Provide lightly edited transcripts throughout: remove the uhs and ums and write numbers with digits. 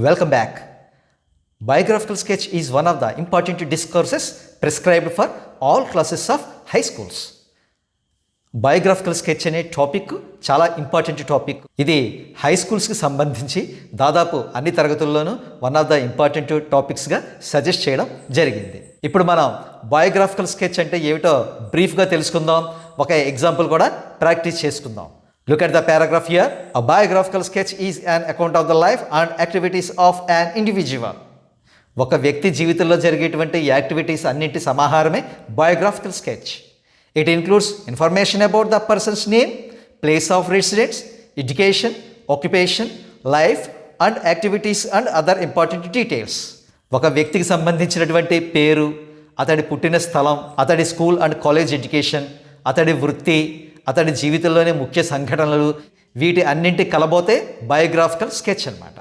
Welcome back. Biographical sketch is one of the important discourses prescribed for all classes of high schools. Biographical sketch అనే topic చాలా important topic. ఇది high స్కూల్స్కి సంబంధించి దాదాపు అన్ని తరగతుల్లోనూ వన్ ఆఫ్ ద ఇంపార్టెంట్ టాపిక్స్గా సజెస్ట్ చేయడం జరిగింది. ఇప్పుడు మనం బయోగ్రాఫికల్ స్కెచ్ అంటే ఏమిటో బ్రీఫ్గా తెలుసుకుందాం. ఒక ఎగ్జాంపుల్ కూడా ప్రాక్టీస్ చేసుకుందాం. Look at the paragraph here. A biographical sketch is an account of the life and activities of an individual. ఒక వ్యక్తి జీవితంలో జరిగేటువంటి యాక్టివిటీస్ అన్నింటి సమాహారమే biographical sketch. It includes information about the person's name, place of residence, education, occupation, life and activities and other important details. ఒక వ్యక్తికి సంబంధించినటువంటి పేరు, అతడి పుట్టిన స్థలం, అతడి స్కూల్ అండ్ కాలేజ్ ఎడ్యుకేషన్, అతడి వృత్తి, అతడి జీవితంలోని ముఖ్య సంఘటనలు, వీటి అన్నింటి కలబోతే బయోగ్రాఫికల్ స్కెచ్ అన్నమాట.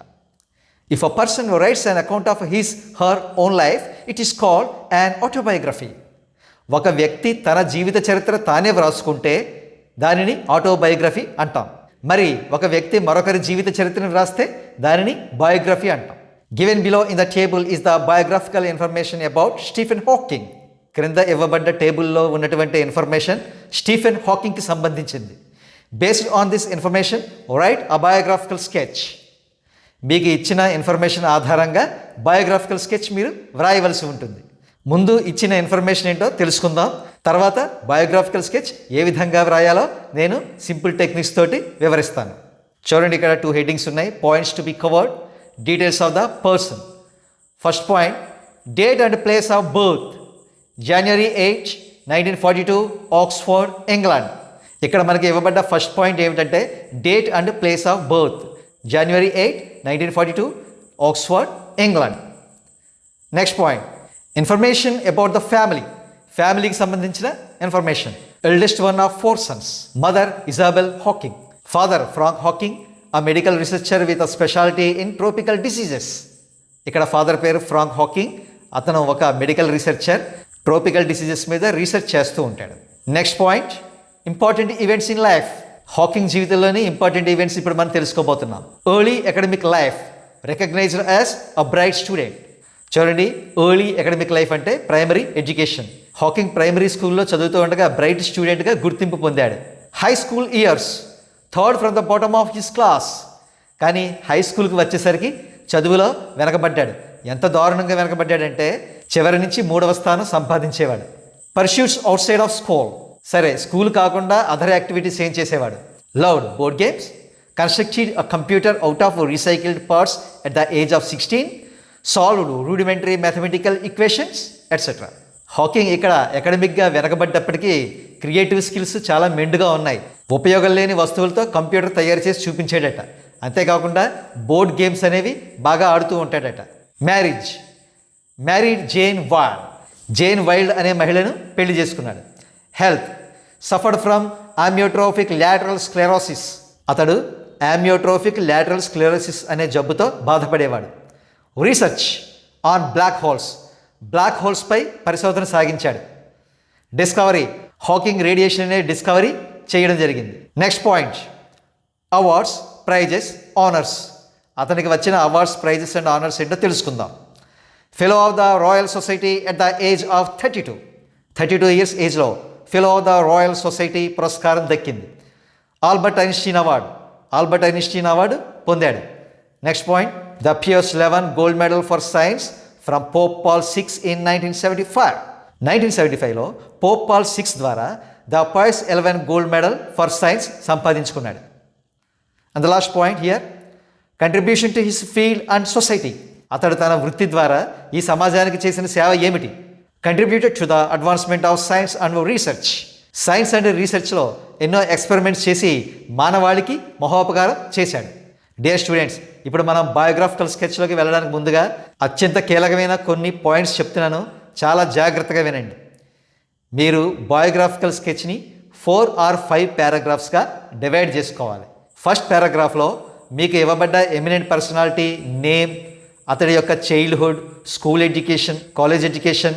If a person writes an account of her own life, it is called an autobiography. ఒక వ్యక్తి తన జీవిత చరిత్ర తానే వ్రాసుకుంటే దానిని ఆటోబయోగ్రఫీ అంటాం. మరి ఒక వ్యక్తి మరొకరి జీవిత చరిత్రను వ్రాస్తే దానిని బయోగ్రఫీ అంటాం. Given below in the table is the biographical information about Stephen Hawking. క్రింద ఇవ్వబడ్డ టేబుల్లో ఉన్నటువంటి ఇన్ఫర్మేషన్ స్టీఫెన్ హాకింగ్కి సంబంధించింది. Based on this information write a biographical sketch. మీకు ఇచ్చిన ఇన్ఫర్మేషన్ ఆధారంగా బయోగ్రాఫికల్ స్కెచ్ మీరు వ్రాయవలసి ఉంటుంది. ముందు ఇచ్చిన ఇన్ఫర్మేషన్ ఏంటో తెలుసుకుందాం. తర్వాత బయోగ్రాఫికల్ స్కెచ్ ఏ విధంగా వ్రాయాలో నేను సింపుల్ టెక్నిక్స్ తోటి వివరిస్తాను. చూడండి, ఇక్కడ 2 హెడ్డింగ్స్ ఉన్నాయి. Points to be covered, details of the person. First point, date and place of birth. January 8, 1942, Oxford, England. ఇక్కడ మనకి ఇవ్వబడ్డ ఫస్ట్ పాయింట్ ఏమిటంటే date and place of birth. January 8, 1942, Oxford, England. Next point, information about the family. ఫ్యామిలీకి సంబంధించిన information. Eldest one of 4 sons. Mother Isabel Hawking. Father Frank Hawking, a medical researcher with a specialty in tropical diseases. ఇక్కడ father పేరు Frank Hawking. అతను ఒక medical researcher, tropical diseases మీద research చేస్తూ ఉంటాడు. Next point, important events in life. Hawking జీవితంలోని important events ఇప్పుడు మనం తెలుసుకోబోతున్నాం. Early academic life, recognised as a bright student. చూడండి, ఎర్లీ అకాడమిక్ లైఫ్ అంటే ప్రైమరీ ఎడ్యుకేషన్. హాకింగ్ ప్రైమరీ స్కూల్లో చదువుతూ ఉండగా బ్రైట్ స్టూడెంట్గా గుర్తింపు పొందాడు. High school years, third from the bottom of his class. కానీ హై స్కూల్కి వచ్చేసరికి చదువులో వెనకబడ్డాడు. ఎంత దారుణంగా వెనకబడ్డాడంటే చివరి నుంచి 3వ స్థానం సంపాదించేవాడు. Pursuits outside of school. సరే, స్కూల్ కాకుండా అదర్ యాక్టివిటీస్ ఏం చేసేవాడు? Loved board games, constructed a computer out of recycled parts at the age of 16, solved rudimentary mathematical equations etcetera. Hawking ఇక్కడ అకాడమిక్గా వెనకబడ్డప్పటికీ క్రియేటివ్ స్కిల్స్ చాలా మెండుగా ఉన్నాయి. ఉపయోగం లేని వస్తువులతో కంప్యూటర్ తయారు చేసి చూపించాడట. అంతేకాకుండా బోర్డ్ గేమ్స్ అనేవి బాగా ఆడుతూ ఉంటాడట. మ్యారేజ్, మ్యారీడ్ జేన్ వైల్డ్ అనే మహిళను పెళ్లి చేసుకున్నాడు. Health, suffered from amyotrophic lateral sclerosis. అతడు ఆమ్యోట్రోఫిక్ లాటరల్ స్క్లెరోసిస్ అనే జబ్బుతో బాధపడేవాడు. రీసెర్చ్ ఆన్ బ్లాక్ హోల్స్పై పరిశోధన సాగించాడు. డిస్కవరీ, హాకింగ్ రేడియేషన్ అనే డిస్కవరీ చేయడం జరిగింది. Next point, awards, prizes, honours. అతనికి వచ్చిన అవార్డ్స్, ప్రైజెస్ అండ్ ఆనర్స్ ఏంటో తెలుసుకుందాం. Fellow of the Royal Society at the age of 32 years ఏజ్లో fellow of the Royal Society పురస్కారం దక్కింది. ఆల్బర్ట్ ఐన్స్టీన్ అవార్డు పొందాడు. Next point, the Pius 11 gold medal for science from Pope Paul 6 in 1975లో Pope Paul 6 ద్వారా the Pius 11 gold medal for science సంపాదించుకున్నాడు. And the last point here, contribution to his field and society. అతడు తన వృత్తి ద్వారా ఈ సమాజానికి చేసిన సేవ ఏమిటి? Contributed to the advancement of science and research. Science and రీసెర్చ్లో ఎన్నో ఎక్స్పెరిమెంట్స్ చేసి మానవాళికి మహోపకారం చేశాడు. డియర్ స్టూడెంట్స్, ఇప్పుడు మనం బయోగ్రాఫికల్ స్కెచ్లోకి వెళ్ళడానికి ముందుగా అత్యంత కీలకమైన కొన్ని పాయింట్స్ చెప్తున్నాను, చాలా జాగ్రత్తగా వినండి. మీరు బయోగ్రాఫికల్ స్కెచ్ని 4 or 5 పారాగ్రాఫ్స్గా డివైడ్ చేసుకోవాలి. ఫస్ట్ పారాగ్రాఫ్లో మీకు ఇవ్వబడ్డ ఎమినెంట్ పర్సనాలిటీ నేమ్, అతడి యొక్క childhood, school education, college education,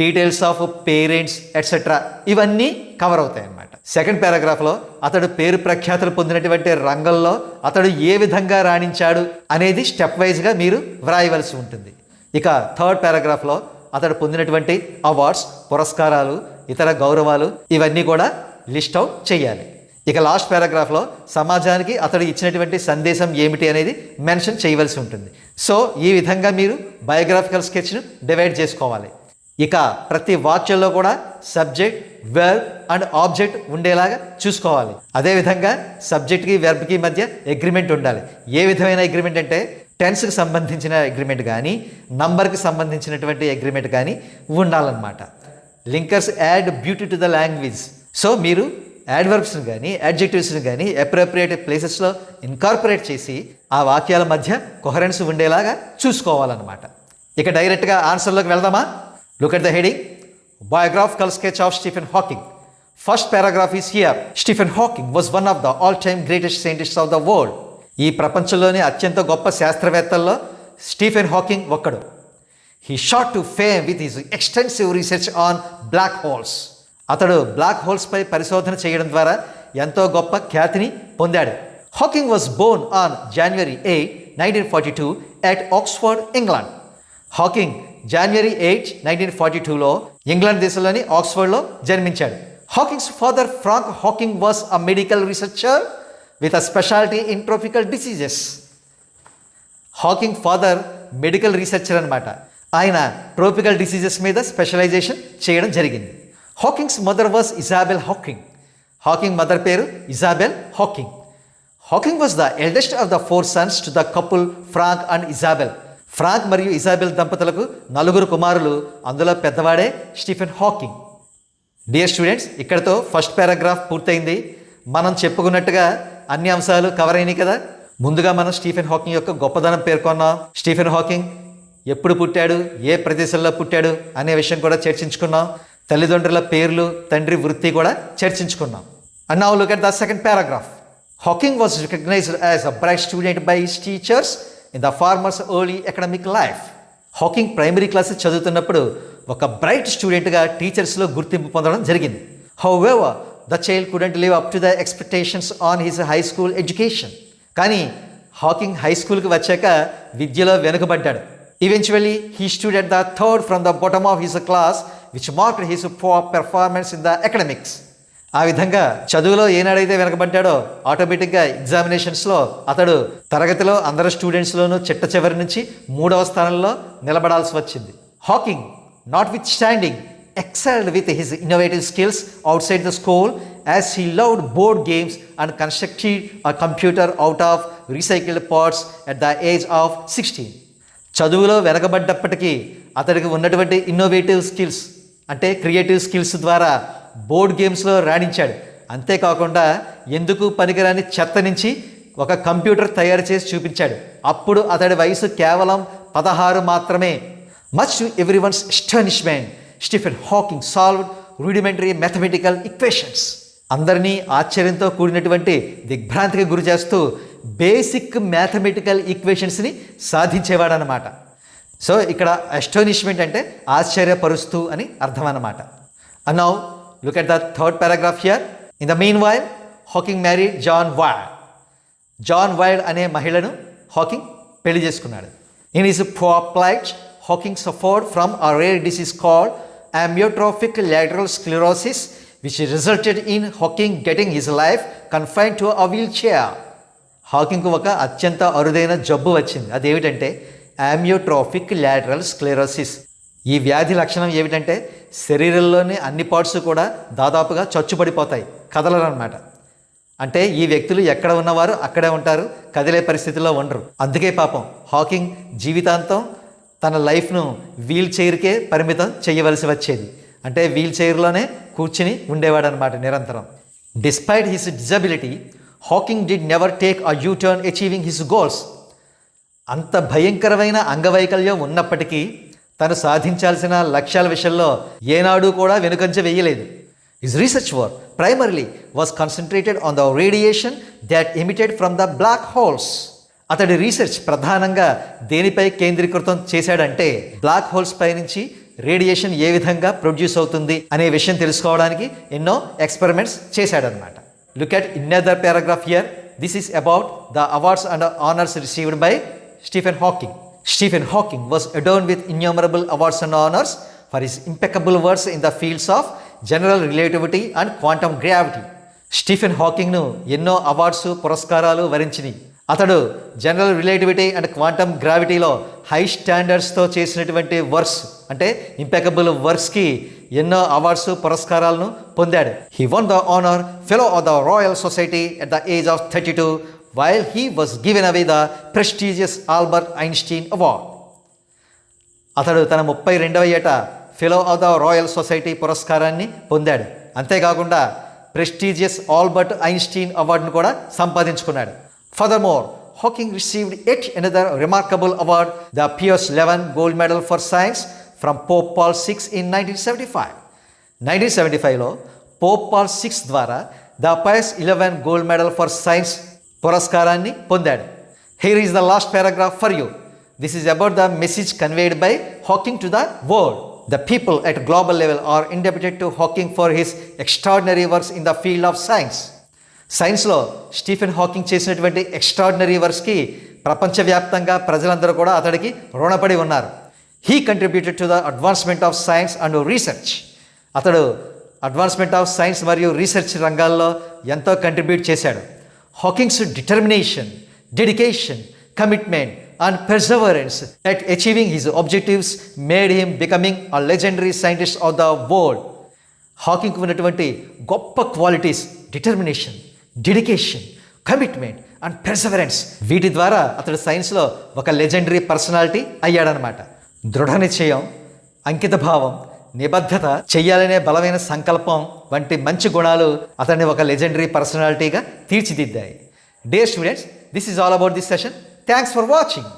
details of parents etcetera ఇవన్నీ కవర్ అవుతాయి అన్నమాట. సెకండ్ పారాగ్రాఫ్లో అతడు పేరు ప్రఖ్యాతులు పొందినటువంటి రంగంలో అతడు ఏ విధంగా రాణించాడు అనేది స్టెప్ వైజ్గా మీరు వ్రాయవలసి ఉంటుంది. ఇక థర్డ్ పారాగ్రాఫ్లో అతడు పొందినటువంటి అవార్డ్స్, పురస్కారాలు, ఇతర గౌరవాలు ఇవన్నీ కూడా లిస్ట్ అవుట్ చేయాలి. ఇక లాస్ట్ పారాగ్రాఫ్లో సమాజానికి అతడు ఇచ్చినటువంటి సందేశం ఏమిటి అనేది మెన్షన్ చేయవలసి ఉంటుంది. సో ఈ విధంగా మీరు బయోగ్రాఫికల్ స్కెచ్ను డివైడ్ చేసుకోవాలి. ఇక ప్రతి వాక్యంలో కూడా సబ్జెక్ట్, వెర్బ్ అండ్ ఆబ్జెక్ట్ ఉండేలాగా చూసుకోవాలి. అదేవిధంగా సబ్జెక్ట్కి, వెర్బ్కి మధ్య అగ్రిమెంట్ ఉండాలి. ఏ విధమైన అగ్రిమెంట్ అంటే టెన్స్కి సంబంధించిన అగ్రిమెంట్ కానీ, నంబర్కి సంబంధించినటువంటి అగ్రిమెంట్ కానీ ఉండాలన్నమాట. Linkers add beauty to the language. So మీరు యాడ్వర్బ్స్ని కానీ, యాడ్జెక్టివ్స్ని కానీ అప్రోప్రియేట్ ప్లేసెస్లో ఇన్కార్పొరేట్ చేసి ఆ వాక్యాల మధ్య కొహరెన్స్ ఉండేలాగా చూసుకోవాలన్నమాట. ఇక డైరెక్ట్గా ఆన్సర్లోకి వెళ్దామా? Look at the heading, biographical sketch of Stephen Hawking. First paragraph is here. Stephen Hawking was one of the all-time greatest scientists of the world. ఈ ప్రపంచంలోని అత్యంత గొప్ప శాస్త్రవేత్తల్లో స్టీఫెన్ హాకింగ్ ఒక్కడు. He shot to fame with his extensive research on black holes. అతడు black హోల్స్పై పరిశోధన చేయడం ద్వారా ఎంతో గొప్ప ఖ్యాతిని పొందాడు. Hawking was born on January 8, 1942 at Oxford, England. Hawking January 8, 1942లో ఇంగ్లాండ్ దేశంలోని ఆక్స్ఫర్డ్లో జన్మించాడు. Hawking's father Frank Hawking was a medical researcher with a speciality in tropical diseases. Hawking father medical researcher అనమాట. ఆయన ట్రోపికల్ డిసీజెస్ మీద specialisation చేయడం జరిగింది. Hawking's mother was Isabel Hawking. Hawking mother పేరు Isabel Hawking. Hawking was the eldest of the 4 sons to the couple Frank and Isabel. Frank మరియు Isabel దంపతులకు 4 కుమారులు, అందులో పెద్దవాడే స్టీఫెన్ హాకింగ్. డియర్ స్టూడెంట్స్, ఇక్కడతో first paragraph పూర్తయింది. మనం చెప్పుకున్నట్టుగా అన్ని అంశాలు కవర్ అయినాయి కదా. ముందుగా మనం స్టీఫెన్ హాకింగ్ యొక్క గొప్పదనం పేర్కొన్నాం. స్టీఫెన్ హాకింగ్ ఎప్పుడు పుట్టాడు, ఏ ప్రదేశంలో పుట్టాడు అనే విషయం కూడా చర్చించుకున్నాం. తల్లిదండ్రుల పేర్లు, తండ్రి వృత్తి కూడా చర్చించుకున్నాం. And now look at the second paragraph. Hawking was recognised as a bright student by his teachers in the former's early academic life. Hawking primary classes చదువుతున్నప్పుడు ఒక బ్రైట్ స్టూడెంట్గా టీచర్స్లో గుర్తింపు పొందడం జరిగింది. However the child couldn't live up to the expectations on his high school education. కానీ Hawking high స్కూల్కి వచ్చాక విద్యలో వెనుకబడ్డాడు. Eventually he stood at the third from the bottom of his class which marked his poor performance in the academics. ఆ విధంగా చదువులో ఏనాడైతే వెనకబడ్డాడో ఆటోమేటిక్గా ఎగ్జామినేషన్స్లో అతడు తరగతిలో అందరు స్టూడెంట్స్లోనూ చిట్ట చివరి నుంచి 3వ స్థానంలో నిలబడాల్సి వచ్చింది. Hawking not with standing excelled with his innovative skills outside the school as he loved board games and constructed a computer out of recycled parts at the age of 16. చదువులో వెనకబడ్డప్పటికీ అతడికి ఉన్నటువంటి ఇన్నోవేటివ్ స్కిల్స్ అంటే creative skills ద్వారా board గేమ్స్లో రాణించాడు. అంతేకాకుండా ఎందుకు పనికిరాని చెత్త నుంచి ఒక కంప్యూటర్ తయారు చేసి చూపించాడు. అప్పుడు అతడి వయసు కేవలం 16 మాత్రమే. Much to everyone's astonishment Stephen Hawking solved rudimentary mathematical equations. అందరినీ ఆశ్చర్యంతో కూడినటువంటి దిగ్భ్రాంతికి గురి చేస్తూ బేసిక్ మ్యాథమెటికల్ ఈక్వేషన్స్ని సాధించేవాడనమాట. సో ఇక్కడ అస్టానిష్మెంట్ అంటే ఆశ్చర్యపరుస్తూ అని అర్థం అన్నమాట. And now look at the third paragraph here. In the meanwhile Hawking married Jane Wilde. Jane Wilde అనే మహిళను హాకింగ్ పెళ్లి చేసుకున్నాడు. In his plight Hawking suffered from a rare disease called amyotrophic lateral sclerosis which resulted in Hawking getting his life confined to a wheelchair. హాకింగ్కు ఒక అత్యంత అరుదైన జబ్బు వచ్చింది. అదేమిటంటే ఆమ్యోట్రోఫిక్ లాటరల్ స్క్లెరోసిస్. ఈ వ్యాధి లక్షణం ఏమిటంటే శరీరంలోని అన్ని పార్ట్స్ కూడా దాదాపుగా చచ్చుపడిపోతాయి, కదలరన్నమాట. అంటే ఈ వ్యక్తులు ఎక్కడ ఉన్నవారు అక్కడే ఉంటారు, కదిలే పరిస్థితిలో ఉండరు. అందుకే పాపం హాకింగ్ జీవితాంతం తన లైఫ్ను వీల్ చైర్కే పరిమితం చేయవలసి వచ్చేది. అంటే వీల్ చైర్లోనే కూర్చుని ఉండేవాడు అనమాట నిరంతరం. Despite his disability Hawking did never take a U turn achieving his goals. అంత భయంకరమైన అంగవైకల్యం ఉన్నప్పటికీ తను సాధించాల్సిన లక్ష్యాల విషయంలో ఏనాడు కూడా వెనుకంజ వేయలేదు. His research work primarily was concentrated on the radiation that emitted from the black holes. అతడి రీసెర్చ్ ప్రధానంగా దేనిపై కేంద్రీకృతం చేశాడంటే బ్లాక్ హోల్స్ పై నుంచి రేడియేషన్ ఏ విధంగా ప్రొడ్యూస్ అవుతుంది అనే విషయం తెలుసుకోవడానికి ఎన్నో ఎక్స్పెరిమెంట్స్ చేశాడనమాట. Look at another paragraph here. This is about the awards and honours received by Stephen Hawking. Stephen Hawking was adorned with innumerable awards and honors for his impeccable works in the fields of general relativity and quantum gravity. Stephen హాకింగ్ను ఎన్నో awards పురస్కారాలు వరించినాయి. అతడు general relativity and quantum గ్రావిటీలో high స్టాండర్డ్స్తో చేసినటువంటి works అంటే impeccable వర్క్స్కి ఎన్నో అవార్డ్స్ పురస్కారాలను పొందాడు. He won the honour fellow of the Royal Society at the age of 32 while he was given away the prestigious Albert Einstein Award. అతడు తన 32వ ఏట fellow of the Royal society పురస్కారాన్ని పొందాడు. అంతేకాకుండా ప్రెస్టీజియస్ ఆల్బర్ట్ ఐన్స్టీన్ అవార్డును కూడా సంపాదించుకున్నాడు. Furthermore, Hawking received yet another remarkable award, the Pius XI Gold Medal for Science from Pope Paul VI in 1975. 1975లో పోప్ పాల్ 6 ద్వారా the Pius 11 gold medal for science పురస్కారాన్ని పొందాడు. Here is the last paragraph for you. This is about the message conveyed by Hawking to the world. The people at global level are indebted to Hawking for his extraordinary works in the field of science. సైన్స్లో Stephen Hawking చేసినటువంటి extraordinary వర్క్స్కి ప్రపంచవ్యాప్తంగా ప్రజలందరూ కూడా అతడికి రుణపడి ఉన్నారు. He contributed to the advancement of science and research. అతడు అడ్వాన్స్మెంట్ ఆఫ్ సైన్స్ మరియు రీసెర్చ్ రంగాల్లో ఎంతో కంట్రిబ్యూట్ చేశాడు. Hawking's determination, dedication, commitment and perseverance at achieving his objectives made him becoming a legendary scientist of the world. హాకింగ్కు ఉన్నటువంటి గొప్ప qualities determination, dedication, commitment and perseverance, వీటి ద్వారా అతడు సైన్స్లో ఒక లెజెండరీ పర్సనాలిటీ అయ్యాడనమాట. దృఢ నిశ్చయం, అంకిత భావం, నిబద్ధత, చెయ్యాలనే బలమైన సంకల్పం వంటి మంచి గుణాలు అతన్ని ఒక లెజెండరీ పర్సనాలిటీగా తీర్చిదిద్దాయి. Dear students, this is all about this session. Thanks for watching.